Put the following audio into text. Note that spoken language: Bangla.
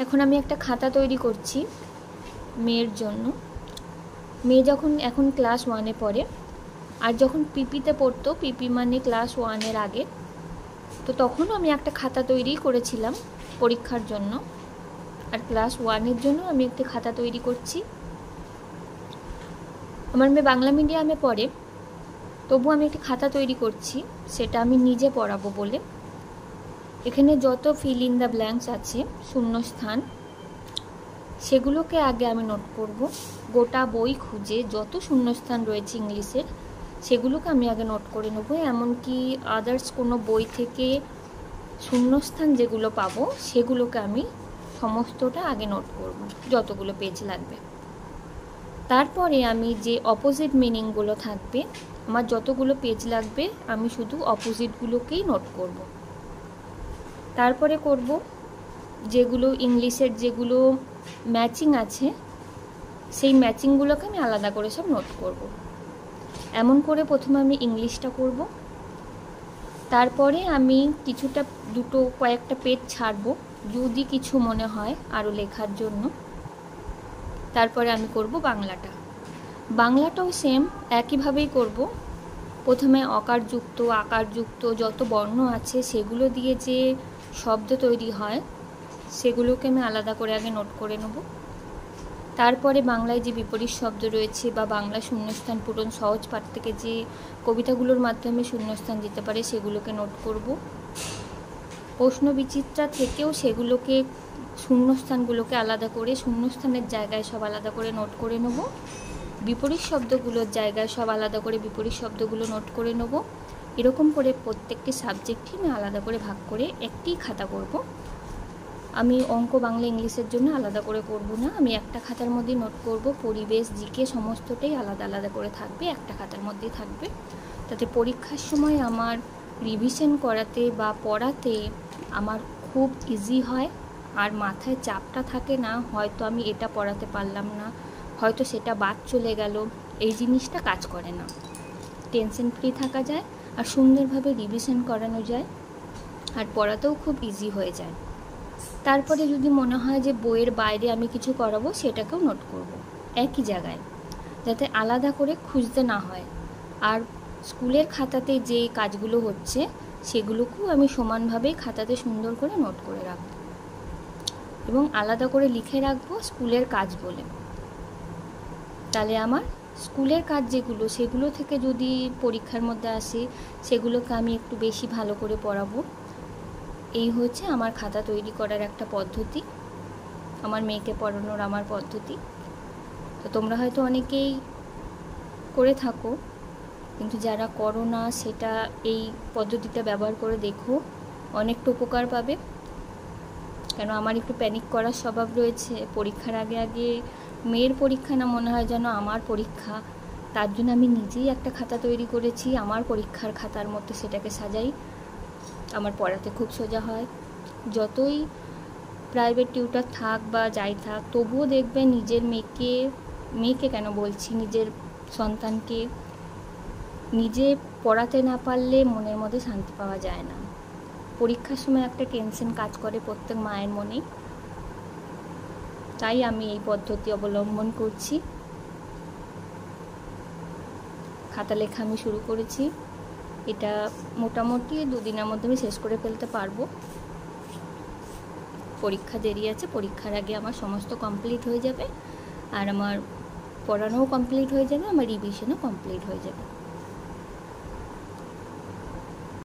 এখন আমি একটা খাতা তৈরি করছি মেয়ের জন্য। মেয়ে যখন এখন ক্লাস 1-এ পড়ে, আর যখন পিপিতে পড়তো, পিপি মানে ক্লাস 1-এর আগে, তো তখনও আমি একটা খাতা তৈরি করেছিলাম পরীক্ষার জন্য। আর ক্লাস 1-এর জন্য আমি একটি খাতা তৈরি করছি। আমার মেয়ে বাংলা মিডিয়ামে পড়ে, তবু আমি একটি খাতা তৈরি করছি, সেটা আমি নিজে পড়াবো বলে। এখানে যত ফিল ইন দ্য ব্ল্যাঙ্কস আছে, শূন্যস্থান, সেগুলোকে আগে আমি নোট করব। গোটা বই খুঁজে যত শূন্যস্থান রয়েছে ইংলিশের, সেগুলোকে আমি আগে নোট করে নেবো। এমনকি আদার্স কোনো বই থেকে শূন্যস্থান যেগুলো পাবো, সেগুলোকে আমি সমস্তটা আগে নোট করব, যতগুলো পেজ লাগবে। তারপরে আমি যে অপোজিট মিনিংগুলো থাকবে, আমার যতগুলো পেজ লাগবে, আমি শুধু অপোজিটগুলোকেই নোট করব। তারপরে করব যেগুলো ইংলিশের যেগুলো ম্যাচিং আছে, সেই ম্যাচিংগুলোকে আমি আলাদা করে সব নোট করব। এমন করে প্রথমে আমি ইংলিশটা করব। তারপরে আমি কিছুটা কয়েকটা পেজ ছাড়ব যদি কিছু মনে হয় আরও লেখার জন্য। তারপরে আমি করব বাংলাটা। বাংলাটাও সেম একইভাবেই করব। প্রথমে অকারযুক্ত আকারযুক্ত যত বর্ণ আছে, সেগুলো দিয়ে যে শব্দ তৈরি হয়, সেগুলোকে আমি আলাদা করে আগে নোট করে নেব। তারপরে বাংলায় যে বিপরীত শব্দ রয়েছে বা বাংলা শূন্যস্থান পূরণ সহজ পাঠ থেকে যে কবিতাগুলোর মাধ্যমে শূন্যস্থান দিতে পারে, সেগুলোকে নোট করব। প্রশ্ন বিচিত্রা থেকেও সেগুলোকে শূন্যস্থানগুলোকে আলাদা করে শূন্যস্থানের জায়গায় সব আলাদা করে নোট করে নেব। বিপরীত শব্দগুলোর জায়গায় সব আলাদা করে বিপরীত শব্দগুলো নোট করে নেব। এরকম করে প্রত্যেকটি সাবজেক্টই আমি আলাদা করে ভাগ করে একটি খাতা করব। আমি অঙ্ক, বাংলা, ইংলিশের জন্য আলাদা করে করব না, আমি একটা খাতার মধ্যে নোট করব। পরিবেশ, জিকে সমস্তটাই আলাদা আলাদা করে থাকবে, একটা খাতার মধ্যেই থাকবে। তাতে পরীক্ষার সময় আমার রিভিশন করাতে বা পড়াতে আমার খুব ইজি হয়, আর মাথায় চাপটা থাকে না, হয়তো আমি এটা পড়াতে পারলাম না, হয়তো সেটা বাদ চলে গেল, এই জিনিসটা কাজ করে না। টেনশন ফ্রি থাকা যায়, আর সুন্দরভাবে রিভিশন করানো যায়, আর পড়াতেও খুব ইজি হয়ে যায়। তারপরে যদি মনে হয় যে বইয়ের বাইরে আমি কিছু করাবো, সেটাকেও নোট করব একই জায়গায়, যাতে আলাদা করে খুঁজতে না হয়। আর স্কুলের খাতাতে যে কাজগুলো হচ্ছে, সেগুলোকেও আমি সমানভাবে খাতাতে সুন্দর করে নোট করে রাখবো এবং আলাদা করে লিখে রাখবো স্কুলের কাজ বলে। তাহলে আমার স্কুলের কাজ যেগুলো, সেগুলো থেকে যদি পরীক্ষার মধ্যে আসে, সেগুলোকে আমি একটু বেশি ভালো করে পড়াবো। এই হচ্ছে আমার খাতা তৈরি করার একটা পদ্ধতি, আমার মেয়েকে পড়ানোর আমার পদ্ধতি। তো তোমরা হয়তো অনেকেই করে থাকো, কিন্তু যারা করো না, সেটা এই পদ্ধতিটা ব্যবহার করে দেখো, অনেকটা উপকার পাবে। কেন আমার একটু প্যানিক করার স্বভাব রয়েছে। পরীক্ষার আগে আগে মেয়ের পরীক্ষা না মনে হয় যেন আমার পরীক্ষা, তার জন্য আমি নিজেই একটা খাতা তৈরি করেছি, আমার পরীক্ষার খাতার মধ্যে সেটাকে সাজাই। আমার পড়াতে খুব সোজা হয়। যতই প্রাইভেট টিউটার থাক বা যাই থাক, তবুও দেখবে নিজের মেয়েকে কেন বলছি, নিজের সন্তানকে নিজে পড়াতে না পারলে মনের মধ্যে শান্তি পাওয়া যায় না। পরীক্ষার সময় একটা টেনশন কাজ করে প্রত্যেক মায়ের মনে। তাই আমি এই পদ্ধতি অবলম্বন করছি। খাতা লেখা আমি শুরু করেছি, এটা মোটামুটি 2 দিনের মধ্যে আমি শেষ করে ফেলতে পারবো। পরীক্ষা দেরি আছে, পরীক্ষার আগে আমার সমস্ত কমপ্লিট হয়ে যাবে, আর আমার পড়ানোও কমপ্লিট হয়ে যাবে, আমার রিভিশনও কমপ্লিট হয়ে যাবে।